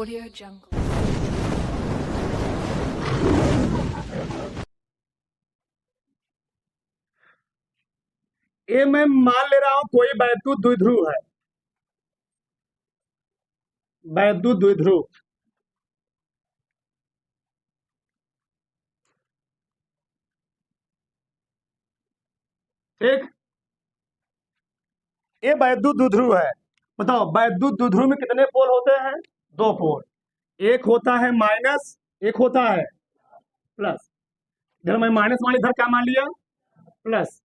Audio Jungle. ये मैं मान ले रहा हूं कोई वैद्युत द्विध्रुव है। वैद्युत द्विध्रुव ठीक, ये वैद्युत द्विध्रुव है। बताओ वैद्युत द्विध्रुव में कितने पोल होते हैं? दो पोल, एक होता है माइनस, एक होता है प्लस। इधर मैं माइनस मान, इधर क्या मान लिया? प्लस।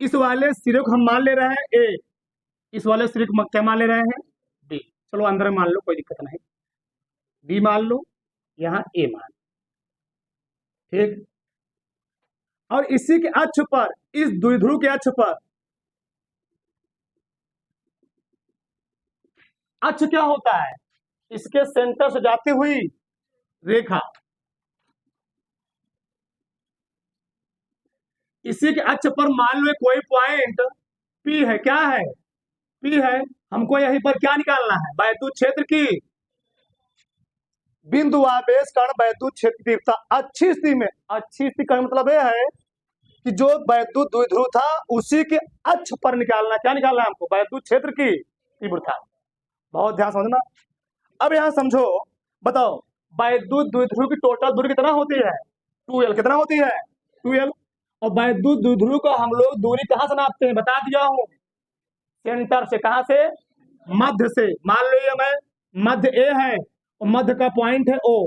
इस वाले सिरे को हम मान ले रहे हैं ए, इस वाले सिरे को क्या मान ले रहे हैं? बी। चलो अंदर मान लो, कोई दिक्कत नहीं, बी मान लो, यहाँ ए मान, ठीक। और इसी के अक्ष पर, इस द्विध्रुव के अक्ष पर, अक्ष क्या होता है? इसके सेंटर से जाती हुई रेखा। इसी के अक्ष पर मान लो कोई पॉइंट P है। क्या है? P है। हमको यहीं पर क्या निकालना है? वैद्युत क्षेत्र की बिंदु आवेश कण वैद्युत क्षेत्र की तीव्रता। अच्छी स्थिति में, अच्छी स्थिति का मतलब यह है कि जो वैद्युत द्विध्रुव था उसी के अक्ष पर निकालना। क्या निकालना है हमको? वैद्युत क्षेत्र की तीव्रता। बहुत ध्यान समझना। अब यहां समझो, बताओ वैद्युत द्विध्रुव की टोटल दूरी कितना होती है? 2L। कितना होती है? 2L। और वैद्युत द्विध्रुव को हम लोग दूरी कहां से नापते हैं? बता दिया हूं, सेंटर से। कहां से? मध्य से। मान लो ये मैं मध्य ए है और मध्य का पॉइंट है O।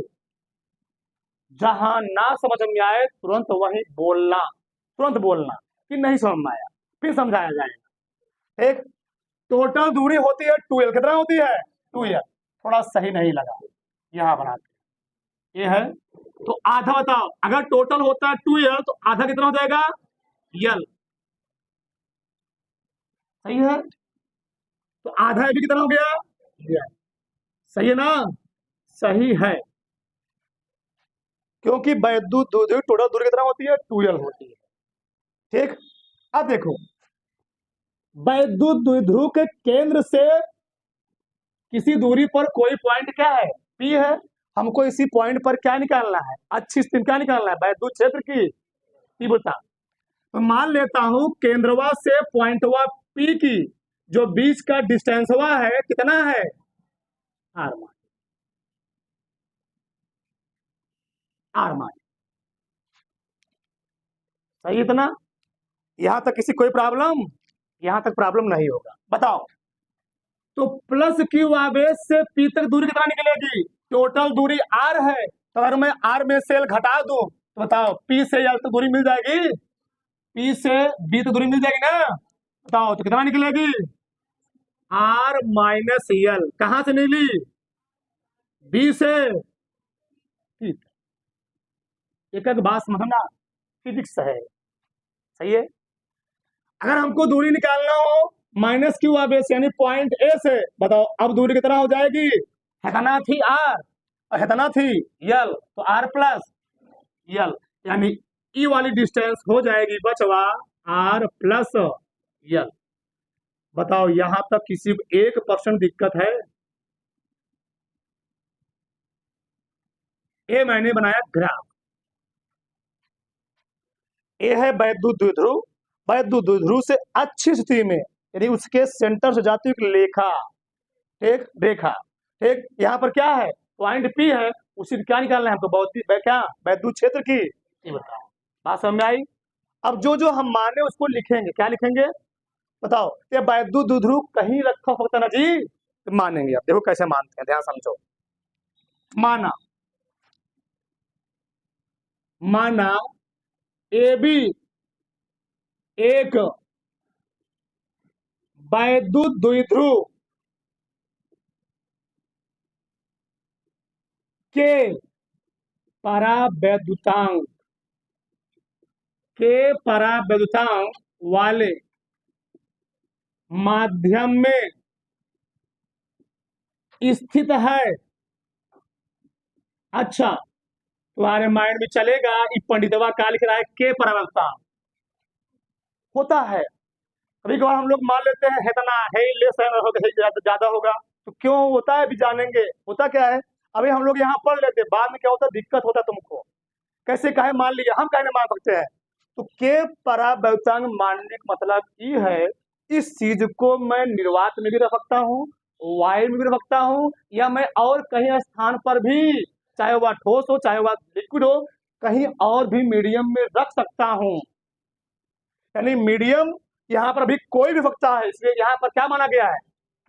जहां ना समझ में आए तुरंत वही बोलना, तुरंत बोलना कि नहीं समझ में आया, फिर समझाया जाएगा। एक टोटल दूरी होती है 2L। कितना होती है? 2L। थोड़ा सही नहीं लगा, यहां बनाते। ये है तो आधा बताओ, अगर टोटल होता है 2L तो आधा कितना हो जाएगा? L। सही है, तो आधा भी कितना हो गया? L। सही है ना? सही है, क्योंकि वैद्युत द्विध्रुव टोटल दूरी कितना होती है? 2L होती है, ठीक। अब देखो, वैद्युत द्विध्रुव के केंद्र से किसी दूरी पर कोई पॉइंट क्या है? P है। हमको इसी पॉइंट पर क्या निकालना है? अच्छी स्थिति क्या निकालना है? वैद्युत क्षेत्र की तीव्रता। तो मान लेता हूं केंद्रवा से पॉइंटवा P की जो बीच का डिस्टेंसवा है कितना है? R मान, R मान। सही इतना? यहां तक किसी कोई प्रॉब्लम? यहां तक प्रॉब्लम नहीं होगा। बताओ, तो प्लस क्यू आवेश से P तक दूरी कितना निकलेगी? टोटल दूरी R है, तो अगर मैं R में से L घटा दूं तो बताओ P से L तक दूरी मिल जाएगी? P से B तक दूरी मिल जाएगी ना? बताओ तो कितना निकलेगी? R minus L। कहां से निकली? B से। ठीक, एक एक बात समझना, फिजिक्स है। सही है। अगर हमको दूरी निकालना हो माइनस क्यू आवेश यानी पॉइंट ए से, बताओ अब दूरी कितना हो जाएगी? हेतना थी R और हेतना थी L, तो R प्लस L, यानी ई वाली डिस्टेंस हो जाएगी बचवा R प्लस L। बताओ यहां तक किसी को 1% दिक्कत है? ये मैंने बनाया ग्राफ। ये है वैद्युत द्विध्रुव। वैद्युत द्विध्रुव से अच्छी स्थिति में, यदि उसके सेंटर से जाती हुई रेखा, एक रेखा, ठीक। यहाँ पर क्या है? पॉइंट P है, उसी क्या निकालना है हमको? क्या? वैद्युत क्षेत्र की तीव्रता। बात समझ में आई? अब जो जो हम माने उसको लिखेंगे। क्या लिखेंगे? बताओ, ये वैद्युत द्विध्रुव कहीं रखा होता ना जी, तो मानेंगे। अब देखो कैसे मानते हैं, ध्यान समझो। माना, माना AB एक वैद्युत द्विध्रुव के परावैद्युतांक, के परावैद्युतांक वाले माध्यम में स्थित है। अच्छा, तुम्हारे माइंड में चलेगा कि पंडितवा का लिख रहा है के परावैद्युतांक होता है। कभी कभार हम लोग मान लेते हैं इतना है, लेस है, ज्यादा होगा। तो क्यों होता है अभी जानेंगे। होता क्या है, अभी हम लोग यहाँ पढ़ लेते, बाद में क्या होता है, दिक्कत होता है तुमको। कैसे कहे मान लिया, हम कहने मान सकते हैं। तो के परावर्तन मानने का मतलब ये है, इस चीज को मैं निर्वात में भी रख सकता हूँ, वायु में भी रख सकता हूँ, या मैं और कहीं स्थान पर भी, चाहे वह ठोस हो चाहे वह लिक्विड हो, कहीं और भी मीडियम में रख सकता हूँ। यानी मीडियम यहाँ पर अभी कोई भी सकता है, इसलिए यहाँ पर क्या माना गया है,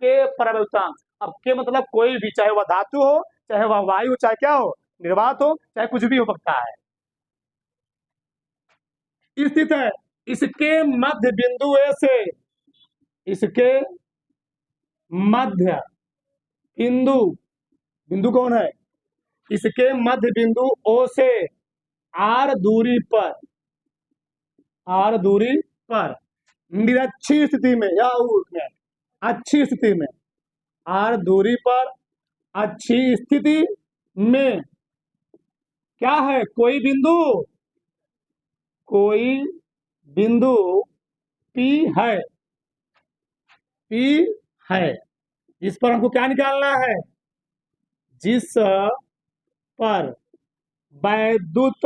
के परावर्तन। अब के मतलब कोई भी, चाहे वह धातु हो, चाहे वह वायु, चाहे क्या हो, निर्वात हो, चाहे कुछ भी हो सकता है, स्थित है। इसके मध्य बिंदु ए से, इसके मध्य बिंदु, बिंदु कौन है, इसके मध्य बिंदु ओ से आर दूरी पर, आर दूरी पर निरक्षी स्थिति में या उसमें अच्छी स्थिति में, आर दूरी पर अच्छी स्थिति में क्या है, कोई बिंदु, कोई बिंदु पी है, पी है, जिस पर हमको क्या निकालना है, जिस पर वैद्युत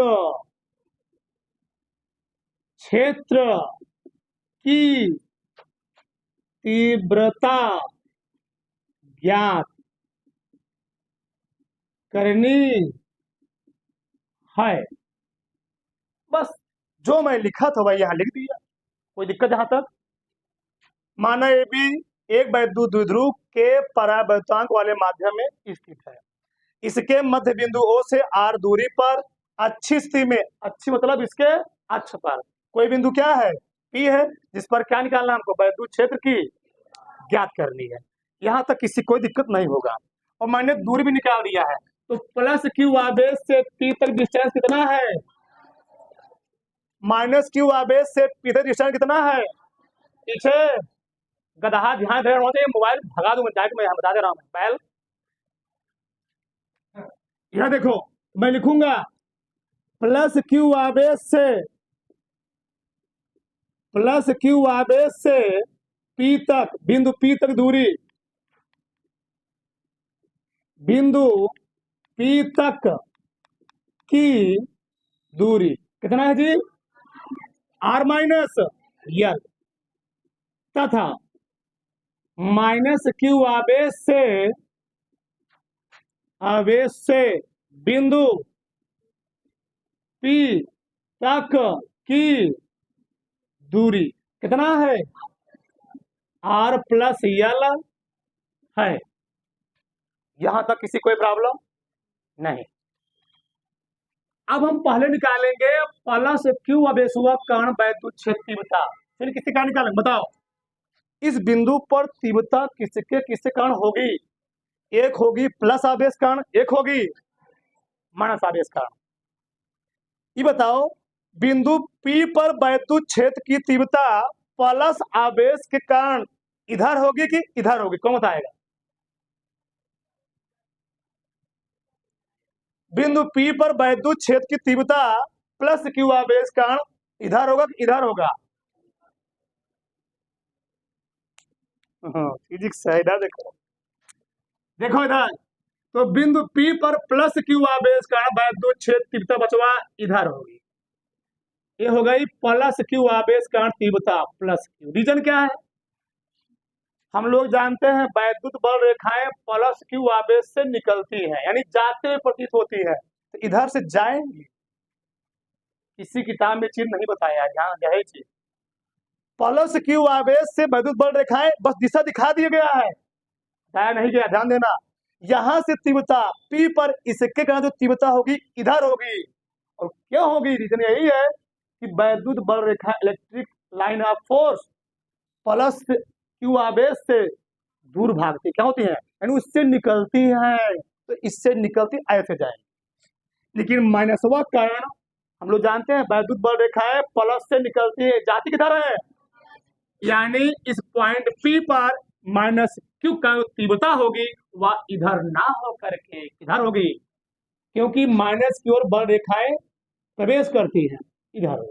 क्षेत्र की तीव्रता ज्ञात करनी है। बस जो मैं लिखा था वही यहाँ लिख दिया, कोई दिक्कत जहां तक। माना ए बी एक वैद्युत द्विध्रुव के परावर्तनांक वाले माध्यम में स्थित है। इसके मध्य बिंदु ओ से आर दूरी पर अच्छी स्थिति में, अच्छी मतलब इसके अक्ष पर कोई बिंदु क्या है, पी है, जिस पर क्या निकालना हमको, वैद्युत क्षेत्र की ज्ञात करनी है। यहाँ तक किसी कोई दिक्कत नहीं होगा। और मैंने दूरी भी निकाल दिया है, तो प्लस क्यू आवेश से पी तक डिस्टेंस कितना है, माइनस क्यू आवेश से पी तक डिस्टेंस कितना है, पीछे गधा ध्यान दे रहा, मोबाइल भगा दूंगा डायरेक्ट, मैं बता दे रहा हूँ मोबाइल। यह देखो मैं लिखूंगा प्लस क्यू आवेश से, प्लस क्यू आवेश से पी तक, बिंदु पी तक दूरी, बिंदु पी तक की दूरी कितना है जी, आर माइनस यल, तथा माइनस क्यू आवेश से बिंदु पी तक की दूरी कितना है, आर प्लस यल है। यहां तक किसी कोई प्रॉब्लम नहीं। अब हम पहले निकालेंगे प्लस क्यू आवेश हुआ कण वैद्युत क्षेत्र तीव्रता, फिर किसके कारण निकालेंगे बताओ। इस बिंदु पर तीव्रता किसके किसके कारण होगी, एक होगी प्लस आवेश कारण, एक होगी माइनस आवेश कारण। ये बताओ बिंदु P पर वैद्युत क्षेत्र की तीव्रता प्लस आवेश के कारण इधर होगी कि इधर होगी, कौन बताएगा। बिंदु P पर वैद्युत क्षेत्र की तीव्रता प्लस क्यू आवेश कारण इधर होगा कि इधर होगा। फिजिक्स है, इधर देखो, देखो इधर, तो बिंदु P पर प्लस क्यू आवेश कारण वैद्युत क्षेत्र तीव्रता बचवा इधर होगी। ये हो गई प्लस क्यू आवेश कारण तीव्रता प्लस क्यू। रीजन क्या है, हम लोग जानते हैं वैद्युत बल रेखाएं प्लस क्यू आवेश से निकलती हैं, यानी जाते हुए प्रतीत होती है, तो इधर से जाएंगी। किसी किताब में चिन्ह नहीं बताया, ध्यान यही चीज, प्लस क्यू आवेश से वैद्युत बल रेखाएं बस दिशा दिखा दिया गया है, बताया नहीं गया, ध्यान देना। यहां से तीव्रता P पर इसके कारण जो तीव्रता होगी इधर होगी, और क्या होगी, रीजन यही है कि वैद्युत बल रेखा electric line of force plus Q आवेश से दूर भागती क्या होती है, यानी उससे निकलती है, तो इससे निकलती ऐसे जाएंगे। लेकिन माइनसवा कारण हम लोग जानते हैं वैद्युत बल रेखाएं प्लस से निकलती है, जाती किधर है, यानी इस पॉइंट P पर माइनस क्यू का तीव्रता होगी वह इधर ना हो करके इधर होगी, क्योंकि माइनस की ओर बल रेखाएं प्रवेश करती हैं इधर।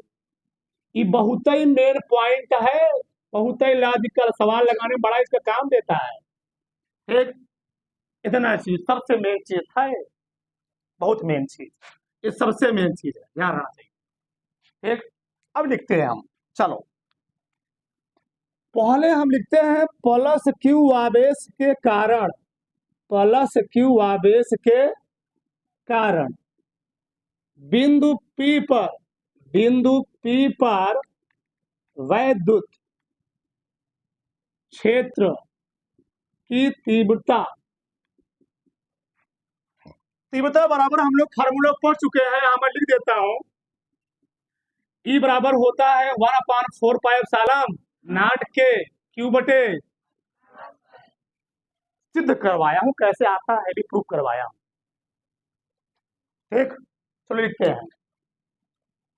ये बहुत ही मेन पॉइंट है, बहुत ही लॉजिकल, सवाल लगाने में बड़ा इसका काम देता है। ठीक, इतना चीज सबसे मेन चीज था ये, बहुत मेन चीज, ये सबसे मेन चीज है, ध्यान रखना चाहिए। ठीक, अब लिखते हैं हम, चलो पहले हम लिखते हैं प्लस क्यू आवेश के कारण, प्लस क्यू आवेश के कारण बिंदु P पर, बिंदु P पर वैद्युत क्षेत्र की तीव्रता, तीव्रता बराबर हम लोग फार्मूला पढ़ चुके हैं, यहां मैं लिख देता हूं। E बराबर होता है 1/4 नॉट के क्यू बटे, सिद्ध करवाया हूं, कैसे आता है भी प्रूफ करवाया हूं। ठीक, चलो लिखते हैं,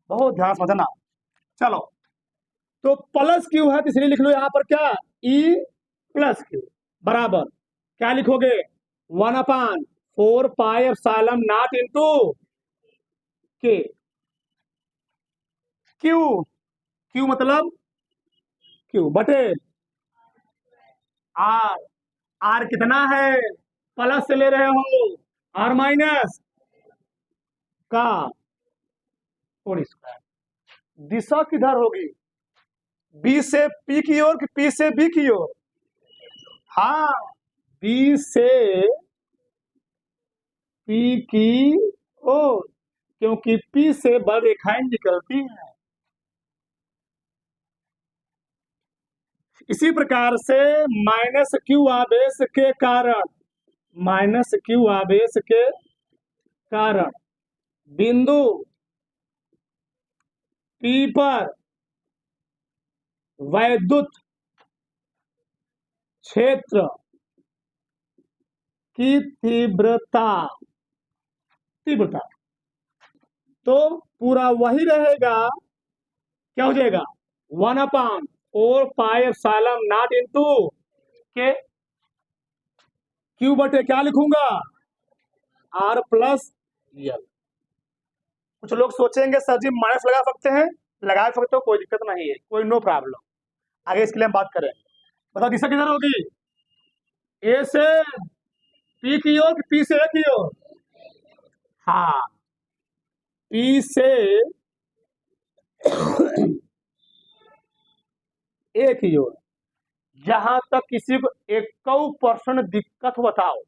बहुत ध्यान समझना। चलो तो प्लस क्यू है तो इसलिए लिख लो यहां पर क्या, E प्लस क्यू बराबर क्या लिखोगे, 1/4 नॉट इंटू के, क्यू, क्यू मतलब क्यू बटे आर, आर कितना है, प्लस से ले रहे हो, आर माइनस का होल स्क्वायर। दिशा किधर होगी, बी से पी की ओर कि पी से बी की ओर, हाँ बी से पी की ओर, क्योंकि पी से बल रेखाएं निकलती हैं। इसी प्रकार से माइनस क्यू आवेश के कारण, माइनस क्यू आवेश के कारण बिंदु P पर वैद्युत क्षेत्र की तीव्रता, तीव्रता तो पूरा वही रहेगा, क्या हो जाएगा 1/4 नॉट इंटू के, क्यू बटे क्या लिखूंगा, आर प्लस यल। कुछ लोग सोचेंगे सर जी माइनस लगा सकते हैं, लगा सकते हो, कोई दिक्कत नहीं है, कोई नो प्रॉब्लम, आगे इसके लिए हम बात करें। बताओ दिशा किधर होगी, ए से पी की ओर कि पी से ए की ओर, हाँ पी से ए की ओर। जहां तक किसी को 1% दिक्कत बताओ,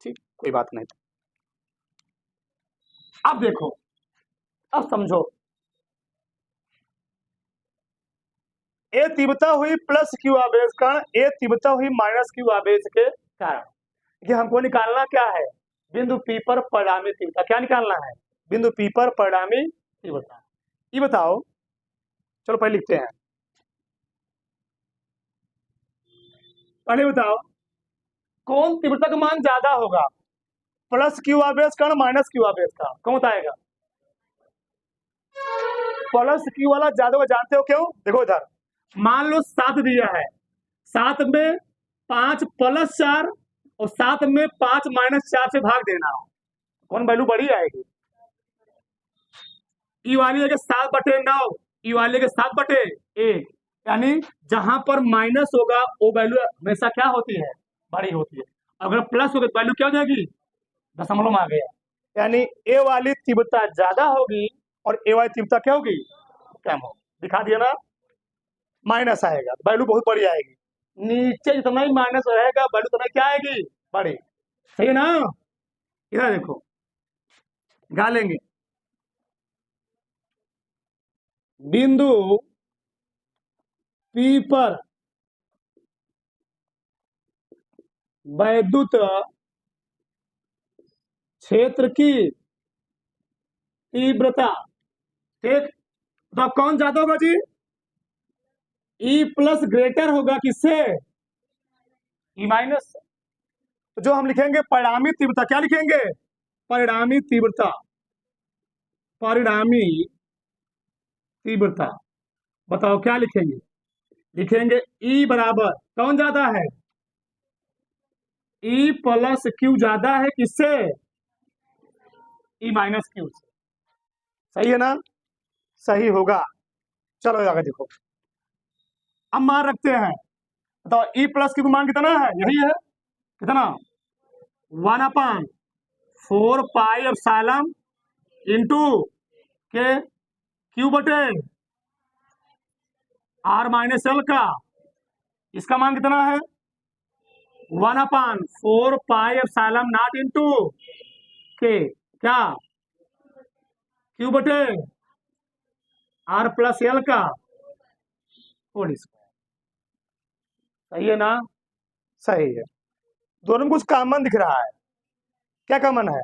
ठीक कोई बात नहीं। अब देखो, अब समझो, ए तीव्रता हुई प्लस क्यू आवेश कारण, ए तीव्रता हुई माइनस क्यू आवेश के कारण, कि हमको निकालना क्या है, बिंदु P पर परिणामी तीव्रता, क्या निकालना है, बिंदु P पर परिणामी तीव्रता। ये बताओ, चलो पहले लिखते हैं, पहले बताओ कौन तीव्रता का मान ज्यादा होगा, प्लस क्यू आवेश कारण माइनस क्यू आवेश का, कौन बताएगा, प्लस क्यू वाला ज्यादा होगा, जानते हो क्यों, देखो इधर मान लो 7 दिया है, 7 में 5 प्लस 4 और 7 में 5 माइनस 4 से भाग देना, कौन वैल्यू बड़ी आएगी, ई वाली है 7/9, ई वाली है 7/1, यानी जहां पर माइनस होगा वो वैल्यू हमेशा क्या होती है, बड़ी होती है, अगर प्लस होगा तो वैल्यू क्या हो जाएगी, दशमलव में आ गया, यानी ए वाली तीव्रता ज्यादा होगी और ए वाली तीव्रता क्या होगी, कम होगी, दिखा दिया ना, माइनस आएगा वैल्यू बहुत बड़ी आएगी, नीचे जितना ही माइनस रहेगा वैल्यू उतना क्या आएगी, बड़ी, सही है ना। इधर देखो गा लेंगे, बिंदु P पर वैद्युत क्षेत्र की तीव्रता, ठीक, तो अब कौन ज्यादा होगा जी, E प्लस ग्रेटर होगा किससे, E माइनस। तो जो हम लिखेंगे परिणामी तीव्रता, क्या लिखेंगे, परिणामी तीव्रता, परिणामी तीव्रता, बताओ क्या लिखेंगे, लिखेंगे E बराबर कौन ज्यादा है, E प्लस क्यू ज्यादा है किससे, E माइनस क्यू से, सही है ना, सही होगा। चलो आगे देखो, अब मान रखते हैं बताओ ई प्लस क्यू का मान कितना है, यही है, कितना, 1/4 पाई इंटू के क्यू बटे आर माइनस एल का, इसका मान कितना है, 1/4 पाई इंटू के क्या, क्यू बटे आर प्लस एल का होल स्क्वायर। सही है ना, सही है। दोनों में कुछ कॉमन दिख रहा है, क्या कॉमन है,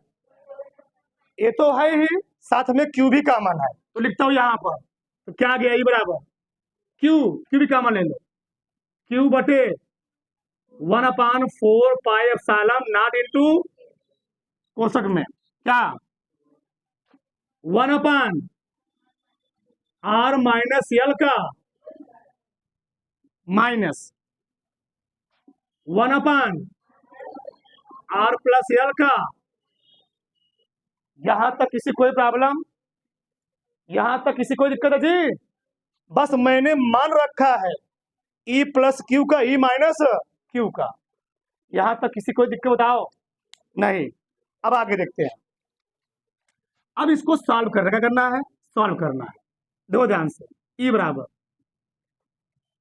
ये तो है ही, साथ में क्यू भी कॉमन है, तो लिखता हूं यहां पर, तो क्या आ गया, ई बराबर क्यू, क्यू भी कॉमन ले लो, क्यू बटे 1/4 पाई इंटू कोष्टक में क्या, 1/r माइनस एल का माइनस 1/r प्लस एल का। यहां तक किसी कोई प्रॉब्लम, यहां तक किसी कोई दिक्कत है जी, बस मैंने मान रखा है ई प्लस क्यू का, ई माइनस क्यू का, यहां तक किसी कोई दिक्कत बताओ नहीं। अब आगे देखते हैं, अब इसको सॉल्व करने का करना है, सॉल्व करना है, दो ध्यान से, ई बराबर,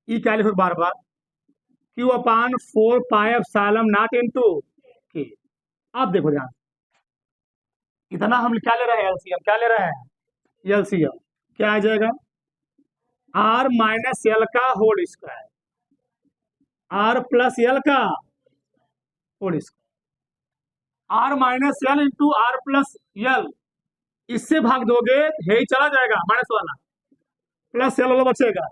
ई क्या लिखो बार बार, Q/4 पाई इंटू के। अब देखो ध्यान, इतना हम क्या ले रहे हैं, एलसीएम क्या ले रहे हैं, एलसीएम क्या आ जाएगा, आर माइनस एल का whole square, R plus L का whole square, R minus L into are plus L, इससे भाग दोगे हे चला जाएगा माइनस वाला, प्लस एल वाला बचेगा,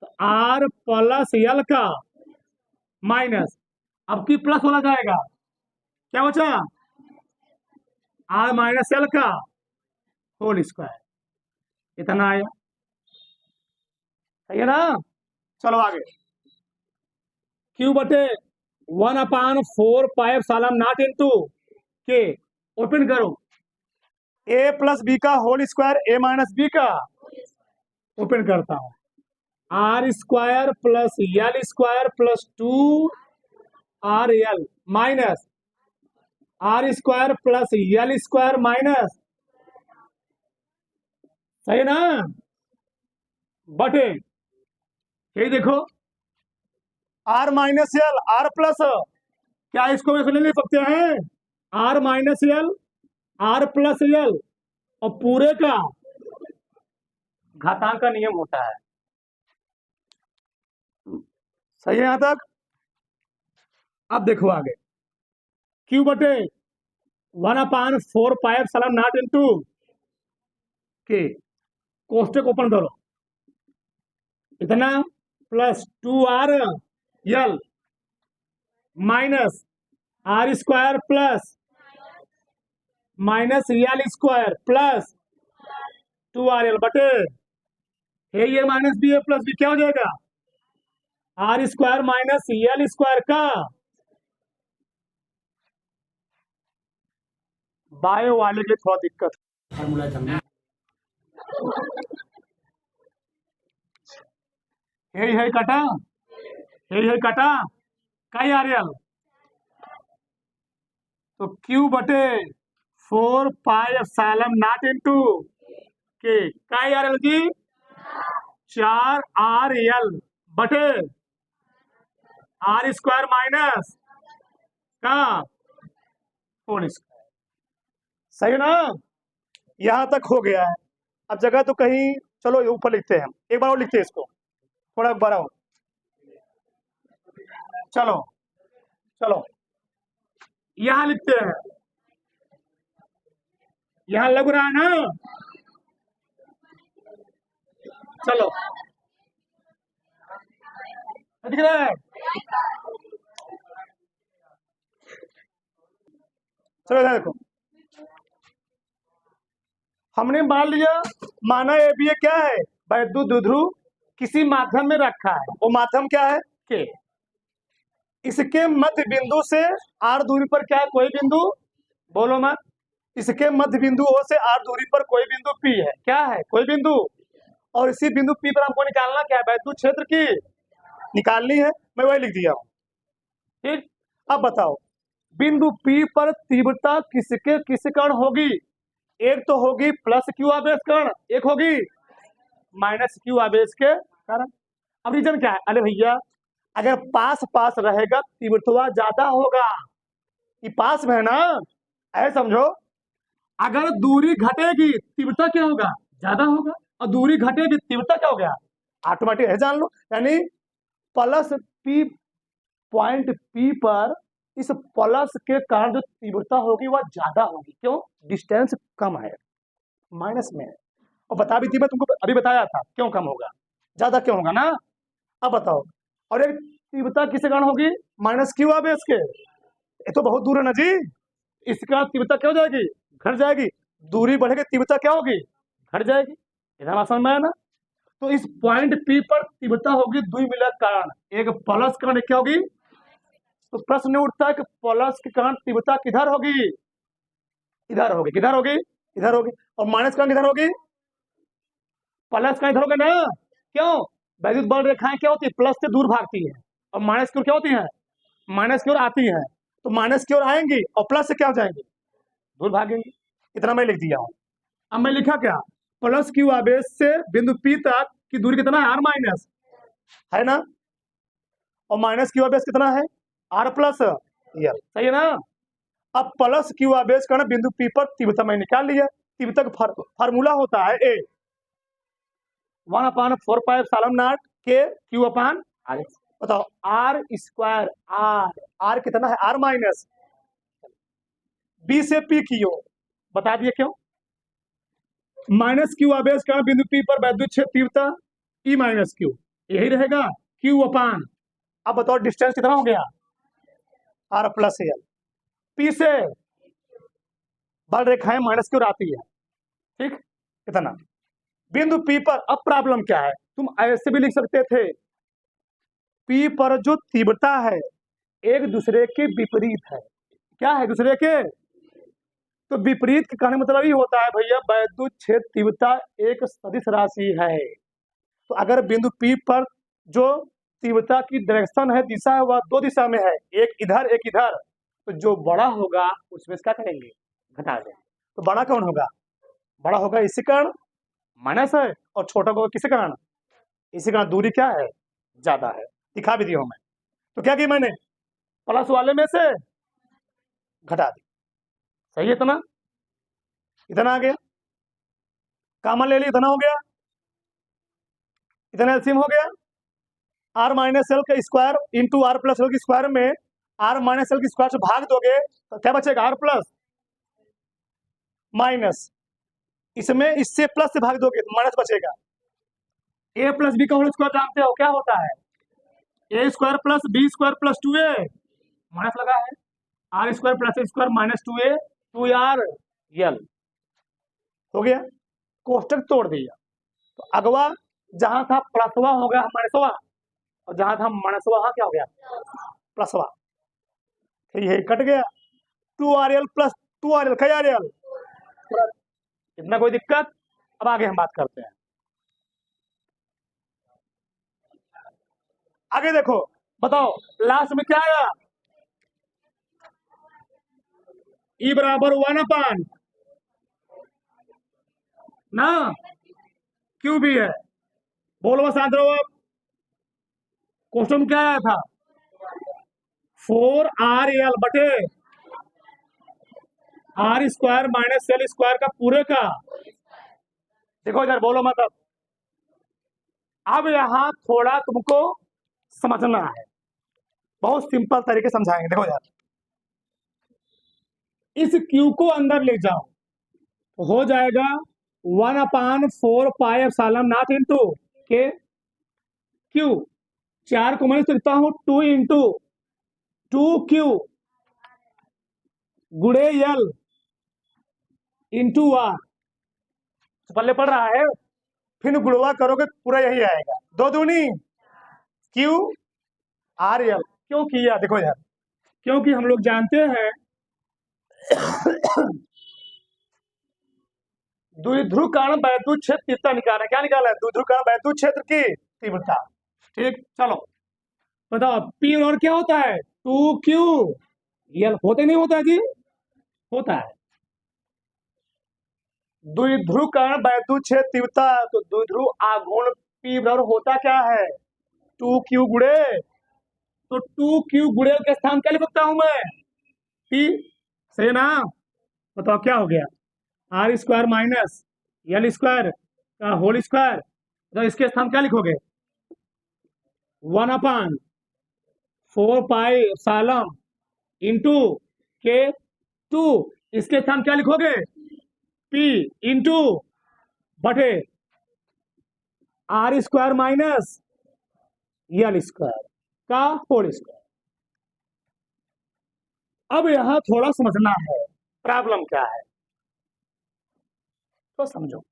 तो आर प्लस एल का माइनस, अब की प्लस वाला जाएगा, क्या बचा, आर माइनस एल का होल स्क्वायर, इतना आया, सही है ना। चलो आगे, क्यू बटे 1/4 पाई इंटू के, ओपन करो, ए प्लस बी का whole square, a minus b का, ओपन करता हूं, r square plus l square plus 2RL minus r square plus l square minus, सही ना, बटे, यही देखो, r minus l r plus, क्या इसको वैसे नहीं लिख सकते हैं, r minus l r plus l, और पूरे का घातांक का नियम होता है, सही है यहां तक। अब देखो आगे, क्यू बटे 1/4 पाई इंटू के, कोष्टक ओपन करो, इतना plus 2RL minus r square plus minus l square plus 2RL बटे, ये माइनस बी है प्लस बी, क्या हो जाएगा, r square minus l square का, बायो वाले की थोड़ा दिक्कत फार्मूला करना, है कटा, है कटा, कई RL, तो Q बटे 4 पाई इंटू के, कई RL जी, 4RL बटे आर स्क्वायर माइनस का होल स्क्वायर, सही ना, यहां तक हो गया है। अब जगह तो कहीं, चलो ऊपर लिखते हैं, एक बार और लिखते हैं इसको, थोड़ा बड़ा हो, चलो चलो यहां लिखते हैं, यहां लग रहा है ना, चलो दिख रहा है, चलो इधर देखो, हमने मान लिया, माना ये भी क्या है, वैद्युत द्विध्रुव किसी माध्यम में रखा है, वो माध्यम क्या है, के, इसके मध्य बिंदु से आर दूरी पर क्या है, कोई बिंदु, बोलो मत, इसके मध्य बिंदु ओ से आर दूरी पर कोई बिंदु पी है, क्या है, कोई बिंदु, और इसी बिंदु पी पर हमको निकालना क्या है, वैद्युत क्षेत्र की निकालनी है, मैं वही लिख दिया हूं। ठीक, अब बताओ बिंदु P पर तीव्रता किसके किस कण होगी? एक तो होगी प्लस क्यू आवेश कण, एक होगी माइनस क्यू आवेश के कारण। अब रीजन क्या है? अरे भैया अगर पास पास रहेगा तीव्रता ज्यादा होगा, ये पास में है ना, ऐसे समझो। अगर दूरी घटेगी तीव्रता क्या होगा? ज्यादा होगा, और दूरी घटेगी तीव्रता क्या हो गया? ऑटोमेटिक है, जान लो। यानी प्लस P, पॉइंट P पर इस प्लस के कारण जो तीव्रता होगी वह ज्यादा होगी। क्यों? डिस्टेंस कम है, माइनस में है। और बता भी थी मैं तुमको, अभी बताया था क्यों कम होगा, ज्यादा क्यों होगा ना। अब बताओ, और एक तीव्रता किसके कारण होगी? माइनस क्यू आवेश के। ये तो बहुत दूर है ना जी, इसका तीव्रता क्या हो जाएगी? घट जाएगी। दूरी बढ़ेगी तीव्रता क्या होगी? घट जाएगी। इतना समझ में आया ना। तो इस पॉइंट P पर तीव्रता होगी द्विमीलक कारण, एक प्लस कारण, एक क्या होगी? तो प्रश्न उठता है कि प्लस के कारण तीव्रता किधर होगी? इधर होगी। किधर होगी? इधर होगी। और माइनस कारण किधर होगी? प्लस का इधर होगा ना। क्यों? वैद्युत बल रेखाएं क्या होती है? प्लस से दूर भागती है, और माइनस की ओर क्या होती है? माइनस की ओर आती है। तो माइनस की ओर आएंगी और प्लस से क्या हो जाएंगी? दूर भागेंगी। इतना मैं लिख दिया हूं। अब मैं लिखा क्या? प्लस क्यू आवेश से बिंदु P तक की दूरी कितना है? आर माइनस, है ना। और माइनस क्यू आवेश कितना है? आर प्लस एल, सही है ना। अब प्लस क्यू आवेश का बिंदु P पर तीव्रता मैं निकाल लिया। तीव्रता का फार्मूला होता है ए 1/4πε0 के क्यू अपान आर। बताओ आर स्क्वायर, आर कितना है? आर माइनस बी से P की ओर, बता दिए क्यों? माइनस क्यू आवेश का बिंदु P पर वैद्युत क्षेत्र तीव्रता E माइनस क्यू, यही रहेगा क्यू अपान। अब बताओ डिस्टेंस कितना हो गया? Are plus L. P से बल रेखाएं माइनस की ओर आती है, ठीक, कितना बिंदु P पर। अब प्रॉब्लम क्या है? तुम ऐसे भी लिख सकते थे, P पर जो तीव्रता है एक दूसरे के विपरीत है। क्या है? दूसरे के। तो विपरीत के कहने मतलब ही होता है भैया वैद्युत क्षेत्र तीव्रता एक सदिश राशि है। तो अगर बिंदु P पर जो तीव्रता की डायरेक्शन है, दिशा है, वह दो दिशा में है, एक इधर एक इधर, तो जो बड़ा होगा उसमें क्या करेंगे? घटा देंगे। तो बड़ा कौन होगा? बड़ा होगा इसी कारण माइनस है, और छोटा होगा किसी कारण? इसी कारण दूरी क्या है? ज्यादा है। दिखा भी दिया हूं मैं। तो क्या किया मैंने? प्लस वाले में से घटा दी। सही है। इतना इतना आ गया, कॉमन ले लिया, इतना हो गया, इतना एलसीएम हो गया। आर माइनस एल का square into are plus l के स्क्वायर में आर माइनस एल के स्क्वायर से भाग दोगे तो क्या बचेगा? आर प्लस माइनस, इसमें इससे प्लस से भाग दोगे तो माइनस बचेगा। ए प्लस बी का होल स्क्वायर जानते हो क्या होता है? A square plus B square plus 2a, minus लगा है। R square plus A square minus 2a 2r यल हो गया। कोष्टक तोड़ दिया। तो अगवा जहां था प्लसवा हो गया माइनसवा, और जहां था माइनसवा वहां क्या हो गया? प्लसवा। तो ये कट गया। 2rl प्लस 2rl क्या rl, इतना कोई दिक्कत? अब आगे हम बात करते हैं। आगे देखो, बताओ लास्ट में क्या आया? ई बराबर 1/, ना, क्यू भी है। बोलो बस आंसर। अब क्वेश्चन क्या आया था? 4rl बटे r square minus l square का पूरे का। देखो इधर बोलो मतलब, अब यहां थोड़ा तुमको समझना है, बहुत सिंपल तरीके समझाएंगे। देखो यार, इस क्यू को अंदर ले जाओ तो हो जाएगा 1/4πε0 इंटू के क्यू। 4 को मैं लिखता हूं 2 इंटू 2q गुड़े यल इंटू आर। पल्ले पड़ रहा है, फिर गुड़वा करोगे पूरा यही आएगा, 2 दूनी क्यू आर यल। क्यों किया? देखो यार, क्योंकि हम लोग जानते हैं द्विध्रुव कारण वैद्युत क्षेत्र तीव्रता निकाला है। क्या निकाला है? द्विध्रुव कारण वैद्युत क्षेत्र की तीव्रता। ठीक, चलो बताओ पी और क्या होता है, 2Q यल, होता ही नहीं होता है जी, होता है। द्विध्रुव कण वैद्युत क्षेत्र तीव्रता, तो द्विध्रुव आघूर्ण पी बराबर होता क्या है, 2Q गुणे, तो 2Q गुणे के स्थान क्या लिख सकता हूं मैं, पी, सही है ना। बताओ क्या हो गया, r square minus l square का होल स्क्वायर, तो इसके स्थान क्या लिखोगे, 1/4 पाई इंटू K2, इसके स्थान क्या लिखोगे, P इंटू बटे r square minus l square का होल स्क्वायर। अब यहां थोड़ा समझना है प्रॉब्लम क्या है, तो समझो।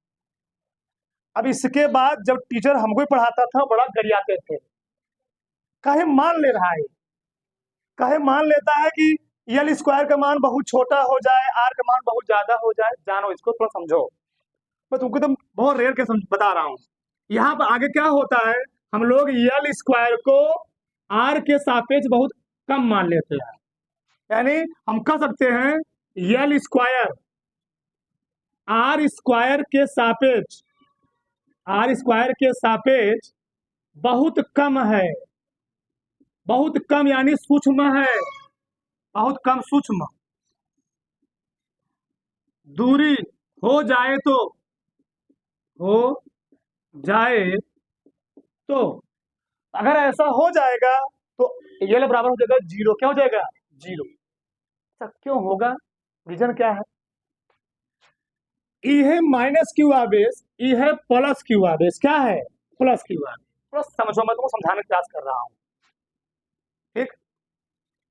अब इसके बाद जब टीचर हमको ही पढ़ाता था बड़ा गरियाते थे, कहे मान ले रहा है, कहे मान लेता है कि यल स्क्वायर का मान बहुत छोटा हो जाए, आर का मान बहुत ज्यादा हो जाए, जानो इसको थोड़ा समझो। मैं तुमको तो बहुत रेयर के बता रहा हूं। यहाँ पर आगे क्या होता है, हम लोग यल स्क्वायर को आर के सापेक्ष बहुत कम मान लेते हैं, यानी हम कह सकते हैं यल स्क्वायर आर स्क्वायर के सापेक्ष, आर स्क्वायर के सापेक्ष बहुत कम है, बहुत कम यानी सूक्ष्म है, बहुत कम सूक्ष्म। दूरी हो जाए तो, हो जाए तो, अगर ऐसा हो जाएगा तो यल बराबर हो जाएगा 0, क्या हो जाएगा 0। ऐसा क्यों होगा, रीजन क्या है, ई है माइनस क्यू आवेश, ई है प्लस क्यू आवेश, क्या है प्लस क्यू आवेश, थोड़ा समझो, मैं तुमको समझाने का प्रयास कर रहा हूं, ठीक।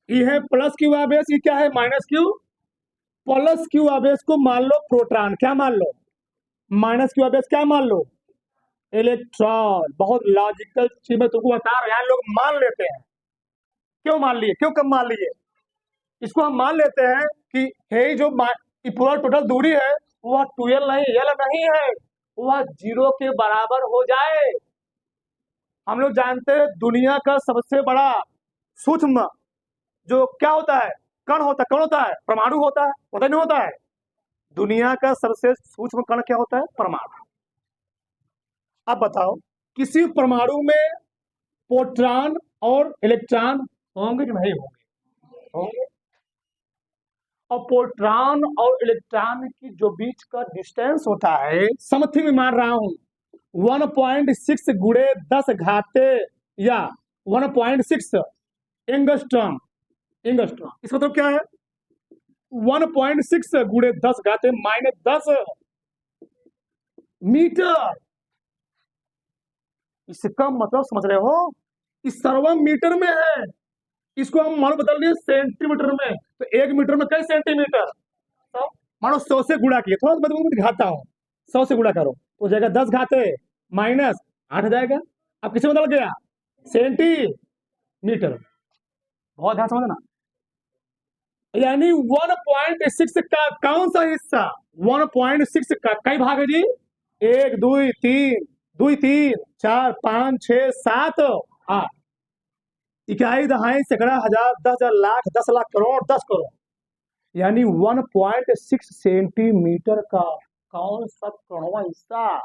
ई है प्लस क्यू आवेश, ई क्या है माइनस क्यू, प्लस क्यू आवेश को मान लो प्रोटॉन, क्या मान लो, माइनस क्यू आवेश क्या मान लो, इलेक्ट्रॉन। बहुत लॉजिकल चीज मैं तुमको बता रहा हूं, लोग मान लेते हैं, क्यों मान लिए, क्यों कम मान लिए, इसको हम मान लेते हैं कि हे जो पूरा टोटल दूरी है वह 2L नहीं, यल नहीं है, वह 0 के बराबर हो जाए। हम लोग जानते हैं दुनिया का सबसे बड़ा सूक्ष्म जो क्या होता है, कण होता है, कौन होता है, परमाणु होता है नहीं होता है, दुनिया का सबसे सूक्ष्म कण क्या होता है, परमाणु। अब बताओ किसी परमाणु में प्रोटॉन और इलेक्ट्रॉन होंगे कि नहीं होंगे, होंगे। और प्रोटॉन और इलेक्ट्रॉन की जो बीच का डिस्टेंस होता है, समथिंग में मान रहा हूं 1.6 गुणे 10 घाते या 1.6 एंगस्ट्रॉम, एंगस्ट्रॉम इसका मतलब क्या है, 1.6 गुणे 10 घाते -10 मीटर। इसका मतलब समझ रहे हो, इस सर्वम मीटर में है, इसको हम मानो बदल दिए सेंटीमीटर में, तो 1 मीटर में कई सेंटीमीटर, तो मानो 100 से गुणा किए, थोड़ा मैं तुमको दिखाता हूँ, 100 से गुणा करो तो जाएगा 10 घाते -8 जाएगा। अब किसे बदल गया, सेंटीमीटर, बहुत ध्यान समझना, यानी 1.6 का कौन सा हिस्सा, 1.6 का कई भाग है जी, 1 2 3 2 3 4 5 6 7 8, इकाई दहाई सैकड़ा हजार 10,000 लाख 10 लाख करोड़ 10 करोड़, यानी 1.6 सेंटीमीटर का कौन सा कौनवा हिस्सा,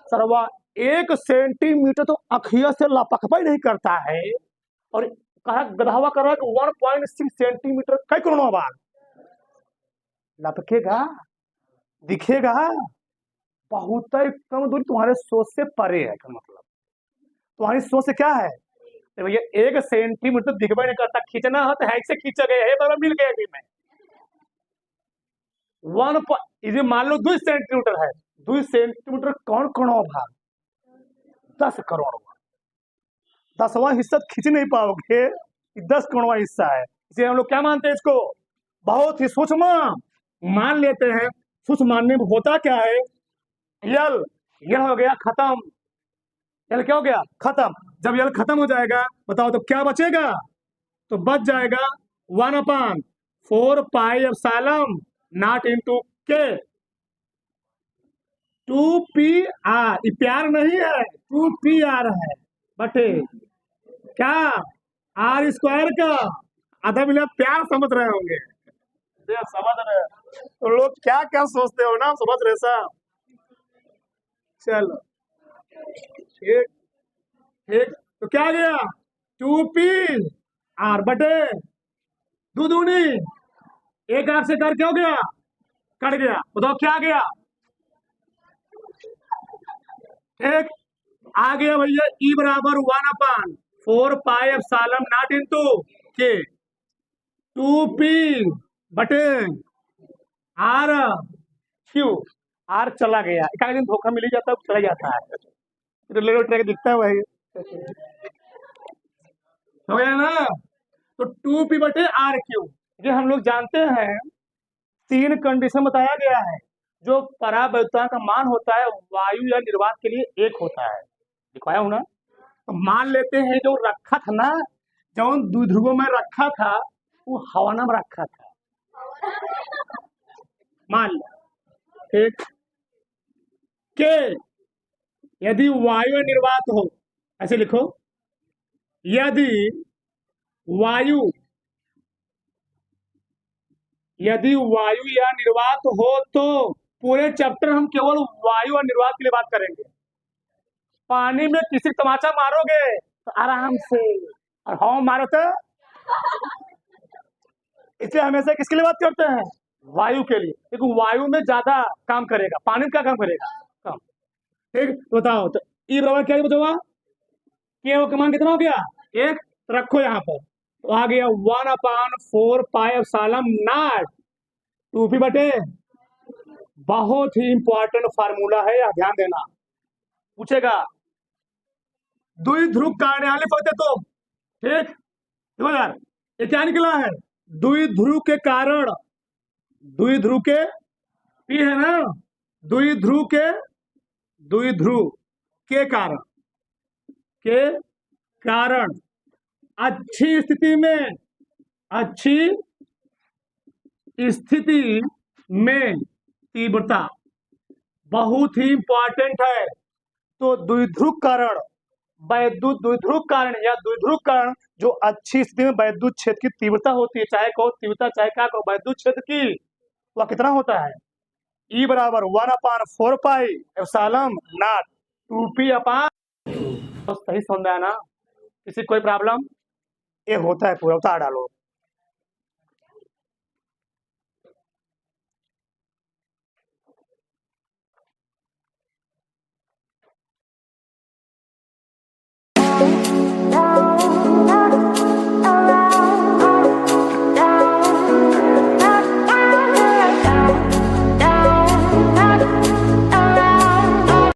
सरवा 1 सेंटीमीटर तो अखिया से लपकबा ही नहीं करता है, और कहा गधावा कर रहा है कि 1.6 सेंटीमीटर कई करोड़ बार लपकेगा, दिखेगा, बहुत ही कम दूरी, तुम्हारे सोच से परे है, का मतलब तुम्हारी सोच से क्या है, तो भैया 1 सेंटीमीटर दिखबा नहीं करता, खींचना है तो ऐसे खींचा गया है, तो मिल गया में 1 मान लो 2 सेंटीमीटर है, 2 सेंटीमीटर कौन करोड़ भाग 10 करोड़, 10वां हिस्सा खींच नहीं पाओगे, 10 करोड़वा हिस्सा है, इसे हम लोग क्या मानते हैं, इसको बहुत ही सूक्ष्म मान लेते हैं। सूक्ष्म मानने में होता क्या है, यल यल हो गया खत्म, यल क्या हो गया खत्म, जब यल खत्म हो जाएगा बताओ तो क्या बचेगा, तो बच जाएगा 1/4 पाई K 2PR, प्यार नहीं है 2PR है बटे क्या आर स्क्वायर का आधा मिला प्यार समझ रहे होंगे, ये समझ रहे तो लोग क्या क्या सोचते हो ना, समझ रहे सब। चलो ठीक ठीक, तो क्या गया 2p आर बटे दो दूनी एक आर से कर क्या हो गया, कट गया, बताओ क्या गया। ठीक, आ गया भैया ई बराबर 1/4 पाई नॉट इंटू के 2p बटे आर क्यू। आर चला गया, एक दिन धोखा मिल ही जाता है, चला जाता है, रिलेटिव ट्रैक दिखता है वही, हो गया ना। तो 2p बटे आर क्यू, जो हम लोग जानते हैं 3 कंडीशन बताया गया है। जो परावैद्युतांक का मान होता है वायु या निर्वात के लिए 1 होता है, दिखाया हूं ना। तो मान लेते हैं जो रखा था ना, जो द्विध्रुवों में रखा था वो हवाना में रखा था, मान लो। ठीक, के यदि वायु या निर्वात हो, ऐसे लिखो, यदि वायु यदि वायु या निर्वात हो तो पूरे चैप्टर हम केवल वायु और निर्वात के लिए बात करेंगे। पानी में किसी तमाचा मारोगे तो आराम से, और हवा मारो तो, इसलिए हमेशा किसके लिए बात करते हैं, वायु के लिए, क्योंकि वायु में ज्यादा काम करेगा, पानी में क्या काम करेगा, कम। ठीक, तो बताओ तो ई बराबर क्या बताओ, के का मान कितना हो गया 1, रखो यहाँ पर, तो आ गया 1/4 पाई नॉट 2p बटे, बहुत ही इंपॉर्टेंट फार्मूला है, यह ध्यान देना, पूछेगा द्विध्रुव कार्यालय पढ़ते तो। ठीक, देखो यार ये क्या निकला है, द्विध्रुव के कारण, द्विध्रुव के पी है ना, द्विध्रुव के कारण, के कारण अच्छी स्थिति में तीव्रता बहुत ही इंपॉर्टेंट है। तो द्विध्रुव कारण, वैद्युत द्विध्रुव कारण या द्विध्रुव कारण जो अच्छी स्थिति में वैद्युत क्षेत्र की तीव्रता होती है, चाहे कहो तीव्रता चाहे क्या कहो, वैद्युत क्षेत्र की वह कितना होता है, ई बराबर 1/4 पाई एप्सिलॉन नॉट 2p अपान। तो सही समझ में आया ना, किसी कोई प्रॉब्लम, ये होता है पूरा, उतार डालो।